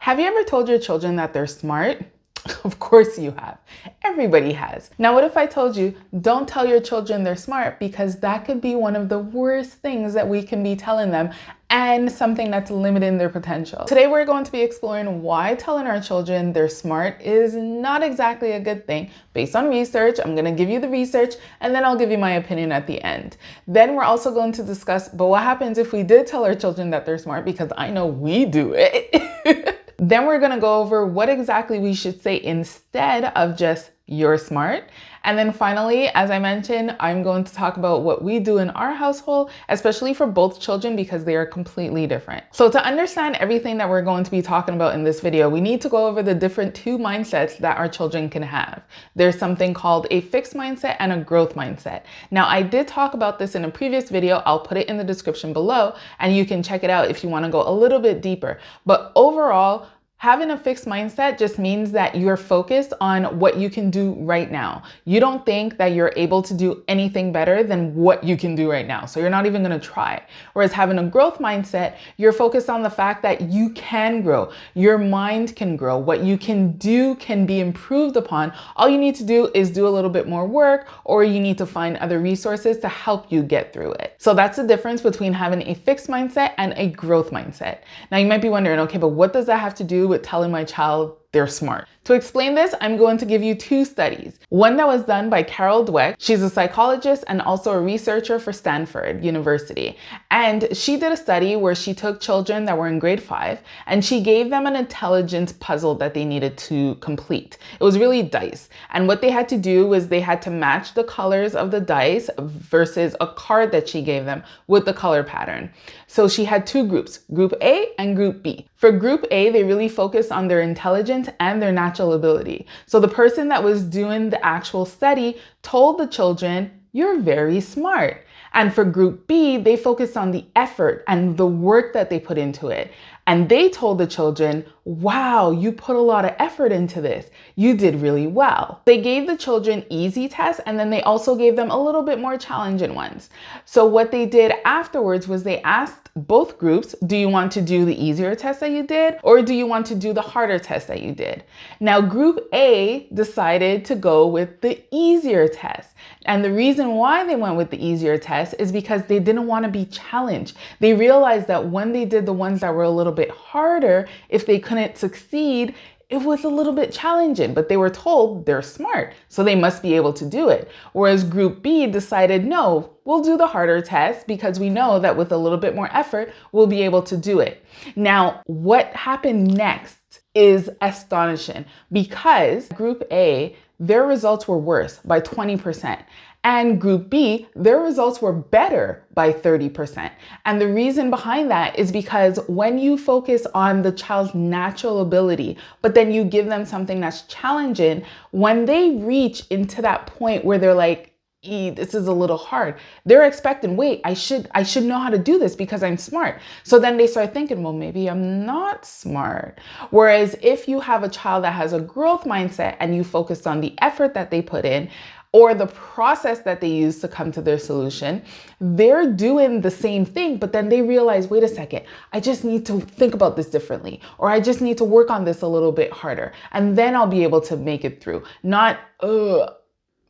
Have you ever told your children that they're smart? Of course you have. Everybody has. Now, what if I told you, don't tell your children they're smart, because that could be one of the worst things that we can be telling them and something that's limiting their potential. Today, we're going to be exploring why telling our children they're smart is not exactly a good thing. Based on research, I'm going to give you the research and then I'll give you my opinion at the end. Then we're also going to discuss, but what happens if we did tell our children that they're smart, because I know we do it. Then we're going to go over what exactly we should say instead of just "you're smart." And then finally, as I mentioned, I'm going to talk about what we do in our household, especially for both children, because they are completely different. So to understand everything that we're going to be talking about in this video, we need to go over the different two mindsets that our children can have. There's something called a fixed mindset and a growth mindset. Now, I did talk about this in a previous video. I'll put it in the description below and you can check it out if you want to go a little bit deeper. But overall, having a fixed mindset just means that you're focused on what you can do right now. You don't think that you're able to do anything better than what you can do right now. So you're not even going to try. Whereas having a growth mindset, you're focused on the fact that you can grow. Your mind can grow. What you can do can be improved upon. All you need to do is do a little bit more work, or you need to find other resources to help you get through it. So that's the difference between having a fixed mindset and a growth mindset. Now you might be wondering, okay, but what does that have to do with telling my child they're smart? To explain this, I'm going to give you two studies. One that was done by Dweck. She's a psychologist and also a researcher for Stanford University. And she did a study where she took children that were in grade 5 and she gave them an intelligence puzzle that they needed to complete. It was really dice. And what they had to do was they had to match the colors of the dice versus a card that she gave them with the color pattern. So she had two groups, group A and group B. For group A, they really focused on their intelligence and their natural ability. So the person that was doing the actual study told the children, "You're very smart." And for group B, they focused on the effort and the work that they put into it. And they told the children, "Wow, you put a lot of effort into this. You did really well." They gave the children easy tests, and then they also gave them a little bit more challenging ones. So what they did afterwards was they asked both groups, do you want to do the easier test that you did, or do you want to do the harder test that you did? Now, group A decided to go with the easier test. And the reason why they went with the easier test is because they didn't want to be challenged. They realized that when they did the ones that were a little bit harder, if they couldn't succeed, it was a little bit challenging, but they were told they're smart, so they must be able to do it. Whereas group B decided, no, we'll do the harder test because we know that with a little bit more effort, we'll be able to do it. Now, what happened next is astonishing, because group A, their results were worse by 20%. And group B, their results were better by 30%. And the reason behind that is because when you focus on the child's natural ability, but then you give them something that's challenging, when they reach into that point where they're like, this is a little hard, they're expecting, wait, I should know how to do this because I'm smart. So then they start thinking, well, maybe I'm not smart. Whereas if you have a child that has a growth mindset and you focus on the effort that they put in, or the process that they use to come to their solution, they're doing the same thing, but then they realize, wait a second, I just need to think about this differently, or I just need to work on this a little bit harder, and then I'll be able to make it through. Not,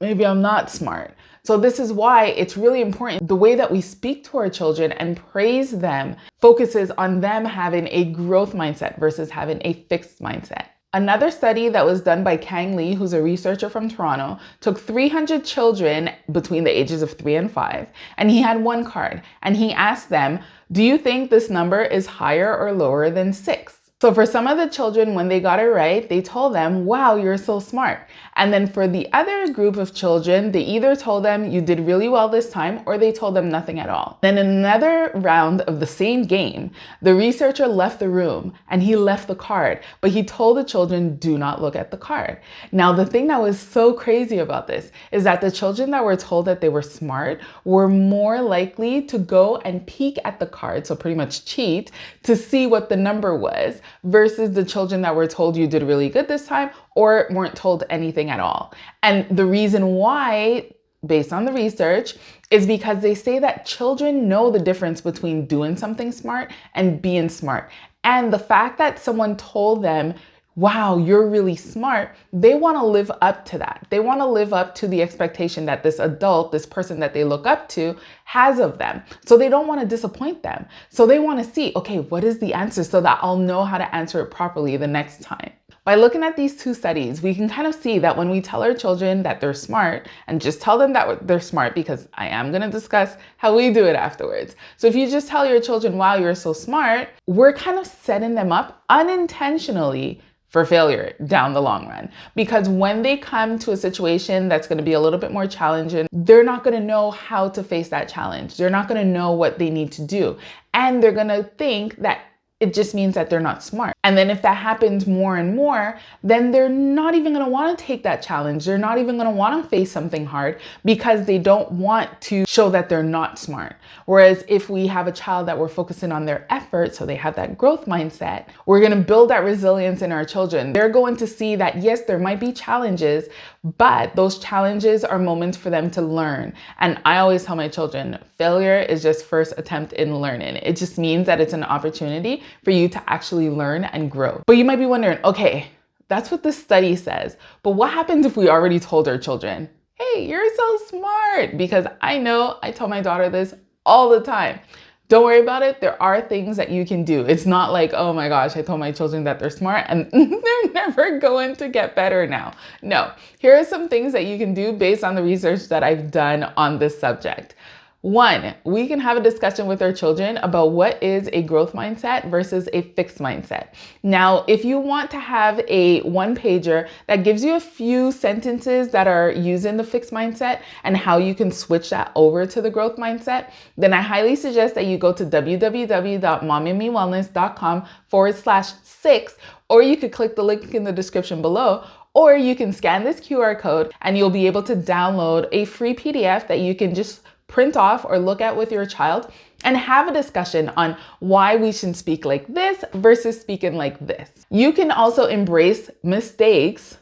maybe I'm not smart. So this is why it's really important. The way that we speak to our children and praise them focuses on them having a growth mindset versus having a fixed mindset. Another study that was done by Kang, who's a researcher from Toronto, took 300 children between the ages of 3 and 5, and he had one card, and he asked them, do you think this number is higher or lower than 6? So for some of the children, when they got it right, they told them, wow, you're so smart. And then for the other group of children, they either told them you did really well this time, or they told them nothing at all. Then in another round of the same game, the researcher left the room and he left the card, but he told the children, do not look at the card. Now, the thing that was so crazy about this is that the children that were told that they were smart were more likely to go and peek at the card, so pretty much cheat, to see what the number was, versus the children that were told you did really good this time or weren't told anything at all. And the reason why, based on the research, is because they say that children know the difference between doing something smart and being smart. And the fact that someone told them, wow, you're really smart, they want to live up to that. They want to live up to the expectation that this adult, this person that they look up to, has of them. So they don't want to disappoint them. So they want to see, okay, what is the answer so that I'll know how to answer it properly the next time. By looking at these two studies, we can kind of see that when we tell our children that they're smart, and just tell them that they're smart, because I am going to discuss how we do it afterwards. So if you just tell your children, wow, you're so smart, we're kind of setting them up unintentionally for failure down the long run. Because when they come to a situation that's going to be a little bit more challenging, they're not going to know how to face that challenge. They're not going to know what they need to do. And they're going to think that it just means that they're not smart. And then if that happens more and more, then they're not even going to want to take that challenge. They're not even going to want to face something hard because they don't want to show that they're not smart. Whereas if we have a child that we're focusing on their effort, so they have that growth mindset, we're going to build that resilience in our children. They're going to see that, yes, there might be challenges, but those challenges are moments for them to learn. And I always tell my children, failure is just first attempt in learning. It just means that it's an opportunity for you to actually learn and grow. But you might be wondering, okay, that's what the study says, but what happens if we already told our children, hey, you're so smart? Because I know I tell my daughter this all the time. Don't worry about it. There are things that you can do. It's not like, oh my gosh, I told my children that they're smart and they're never going to get better now. No, here are some things that you can do based on the research that I've done on this subject. One, we can have a discussion with our children about what is a growth mindset versus a fixed mindset. Now, if you want to have a one-pager that gives you a few sentences that are using the fixed mindset and how you can switch that over to the growth mindset, then I highly suggest that you go to www.mommymewellness.com/6, or you could click the link in the description below, or you can scan this QR code and you'll be able to download a free PDF that you can just print off or look at with your child and have a discussion on why we should speak like this versus speaking like this. You can also embrace mistakes,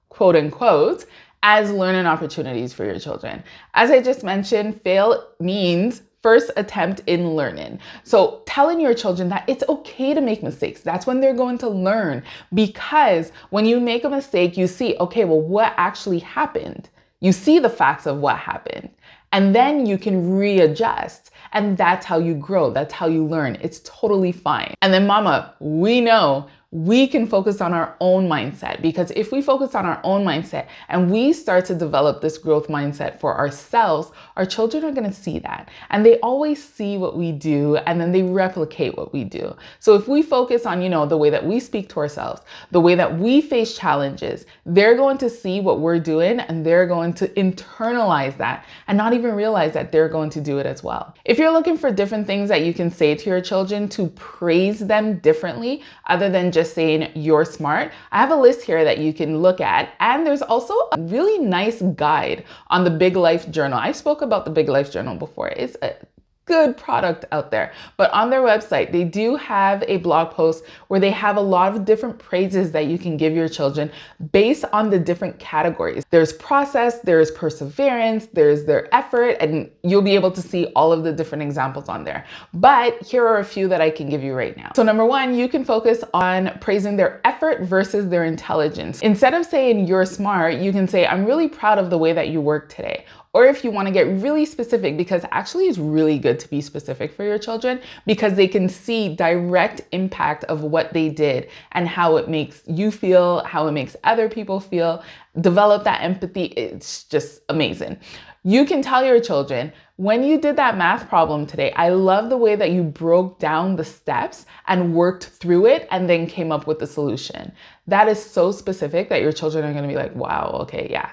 quote unquote, as learning opportunities for your children. As I just mentioned, fail means first attempt in learning. So telling your children that it's okay to make mistakes, that's when they're going to learn. Because when you make a mistake, you see, okay, well, what actually happened? You see the facts of what happened. And then you can readjust. And that's how you grow. That's how you learn. It's totally fine. And then mama, we know we can focus on our own mindset, because if we focus on our own mindset and we start to develop this growth mindset for ourselves, our children are going to see that. And they always see what we do and then they replicate what we do. So if we focus on, the way that we speak to ourselves, the way that we face challenges, they're going to see what we're doing and they're going to internalize that and not even realize that they're going to do it as well. If you're looking for different things that you can say to your children to praise them differently, other than just saying you're smart, I have a list here that you can look at. And there's also a really nice guide on the Big Life Journal. I spoke about the Big Life Journal before. It's a good product out there. But on their website, they do have a blog post where they have a lot of different praises that you can give your children based on the different categories. There's process, there's perseverance, there's their effort, and you'll be able to see all of the different examples on there. But here are a few that I can give you right now. So number one, you can focus on praising their effort versus their intelligence. Instead of saying you're smart, you can say, I'm really proud of the way that you worked today. Or if you want to get really specific, because actually it's really good to be specific for your children, because they can see direct impact of what they did and how it makes you feel, how it makes other people feel, develop that empathy. It's just amazing. You can tell your children, when you did that math problem today, I love the way that you broke down the steps and worked through it and then came up with the solution. That is so specific that your children are going to be like, wow, okay, yeah,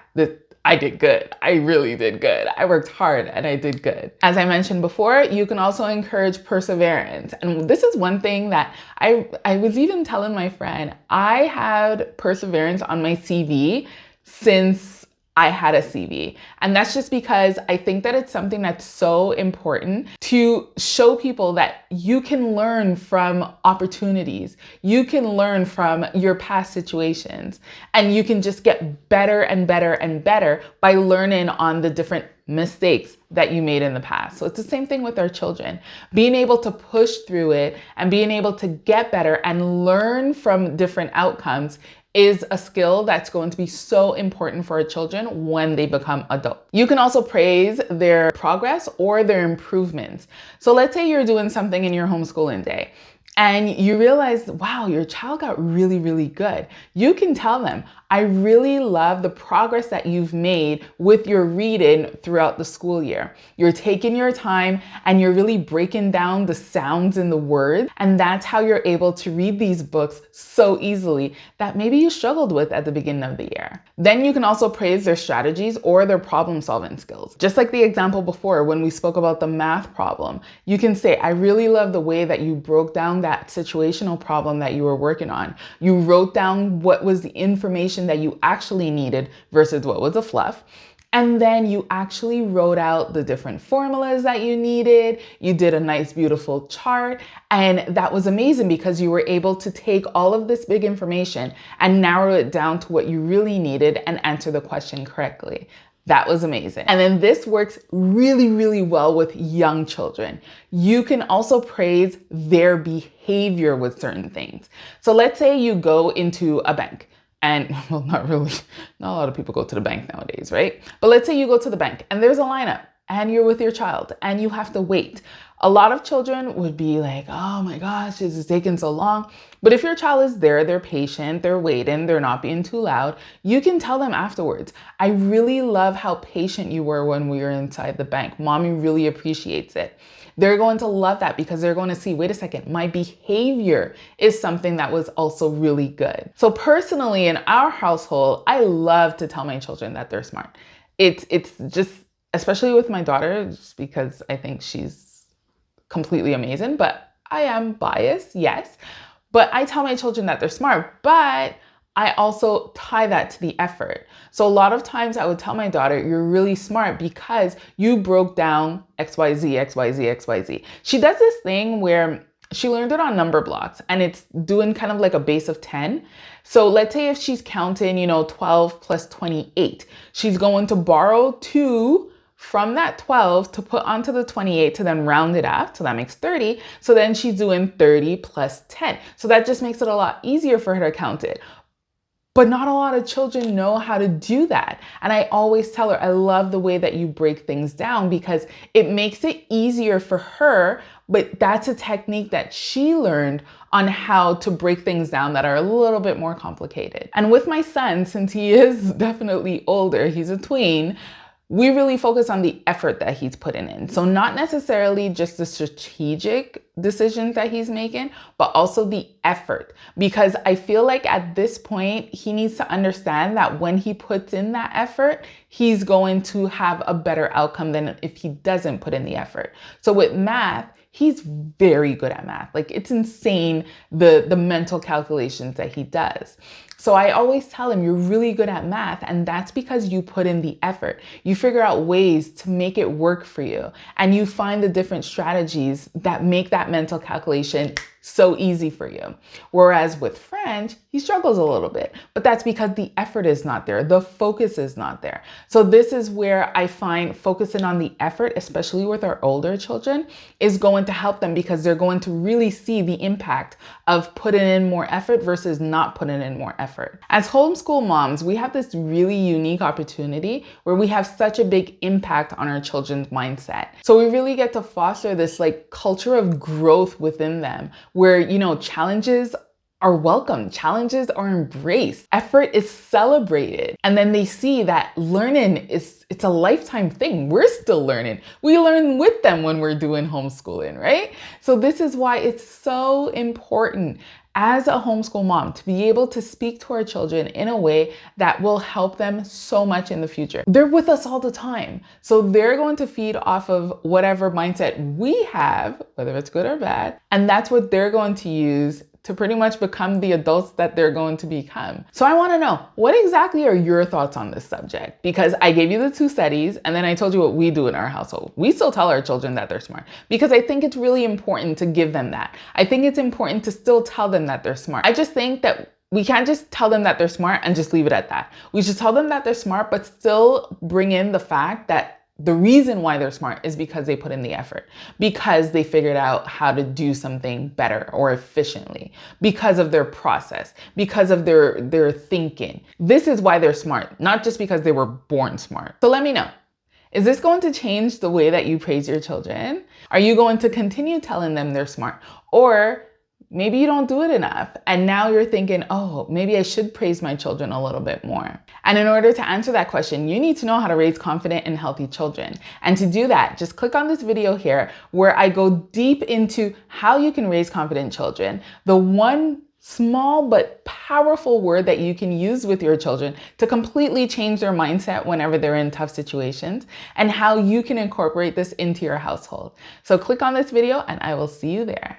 I did good. I really did good. I worked hard and I did good. As I mentioned before, you can also encourage perseverance. And this is one thing that I was even telling my friend, I had perseverance on my CV since I had a CV. And that's just because I think that it's something that's so important to show people that you can learn from opportunities. You can learn from your past situations, and you can just get better and better and better by learning on the different mistakes that you made in the past. So it's the same thing with our children. Being able to push through it and being able to get better and learn from different outcomes is a skill that's going to be so important for our children when they become adults. You can also praise their progress or their improvements. So let's say you're doing something in your homeschooling day and you realize, wow, your child got really, really good. You can tell them, I really love the progress that you've made with your reading throughout the school year. You're taking your time and you're really breaking down the sounds and the words. And that's how you're able to read these books so easily that maybe you struggled with at the beginning of the year. Then you can also praise their strategies or their problem solving skills. Just like the example before when we spoke about the math problem, you can say, I really love the way that you broke down that situational problem that you were working on. You wrote down what was the information that you actually needed versus what was a fluff. And then you actually wrote out the different formulas that you needed. You did a nice, beautiful chart. And that was amazing because you were able to take all of this big information and narrow it down to what you really needed and answer the question correctly. That was amazing. And then this works really, really well with young children. You can also praise their behavior with certain things. So let's say you go into a bank. And well, not really, not a lot of people go to the bank nowadays, right? But let's say you go to the bank and there's a lineup and you're with your child and you have to wait. A lot of children would be like, oh my gosh, this is taking so long. But if your child is there, they're patient, they're waiting, they're not being too loud, you can tell them afterwards, I really love how patient you were when we were inside the bank. Mommy really appreciates it. They're going to love that because they're going to see, wait a second, my behavior is something that was also really good. So personally, in our household, I love to tell my children that they're smart. It's just, especially with my daughter, just because I think she's completely amazing, but I am biased, yes. But I tell my children that they're smart, but I also tie that to the effort. So a lot of times I would tell my daughter, you're really smart because you broke down XYZ, XYZ, XYZ. She does this thing where she learned it on number blocks and it's doing kind of like a base of 10. So let's say if she's counting, 12 plus 28, she's going to borrow 2 from that 12 to put onto the 28 to then round it up. So that makes 30. So then she's doing 30 plus 10. So that just makes it a lot easier for her to count it. But not a lot of children know how to do that. And I always tell her, I love the way that you break things down because it makes it easier for her, but that's a technique that she learned on how to break things down that are a little bit more complicated. And with my son, since he is definitely older, he's a tween, we really focus on the effort that he's putting in. So not necessarily just the strategic decisions that he's making, but also the effort. Because I feel like at this point, he needs to understand that when he puts in that effort, he's going to have a better outcome than if he doesn't put in the effort. So with math, he's very good at math. Like it's insane the mental calculations that he does. So I always tell him, you're really good at math, and that's because you put in the effort. You figure out ways to make it work for you, and you find the different strategies that make that mental calculation so easy for you. Whereas with French, he struggles a little bit, but that's because the effort is not there. The focus is not there. So this is where I find focusing on the effort, especially with our older children, is going to help them because they're going to really see the impact of putting in more effort versus not putting in more effort. As homeschool moms, we have this really unique opportunity where we have such a big impact on our children's mindset. So we really get to foster this like culture of growth within them where, challenges are welcome, challenges are embraced, effort is celebrated. And then they see that learning it's a lifetime thing. We're still learning. We learn with them when we're doing homeschooling, right? So this is why it's so important as a homeschool mom to be able to speak to our children in a way that will help them so much in the future. They're with us all the time. So they're going to feed off of whatever mindset we have, whether it's good or bad. And that's what they're going to use to pretty much become the adults that they're going to become. So I want to know, what exactly are your thoughts on this subject? Because I gave you the 2 studies and then I told you what we do in our household. We still tell our children that they're smart because I think it's really important to give them that. I think it's important to still tell them that they're smart. I just think that we can't just tell them that they're smart and just leave it at that. We should tell them that they're smart, but still bring in the fact that The reason why they're smart is because they put in the effort, because they figured out how to do something better or efficiently, because of their process, because of their thinking. This is why they're smart, not just because they were born smart. So let me know. Is this going to change the way that you praise your children? Are you going to continue telling them they're smart? Or maybe you don't do it enough and now you're thinking, oh, maybe I should praise my children a little bit more. And in order to answer that question, you need to know how to raise confident and healthy children. And to do that, just click on this video here where I go deep into how you can raise confident children. The one small but powerful word that you can use with your children to completely change their mindset whenever they're in tough situations, and how you can incorporate this into your household. So click on this video and I will see you there.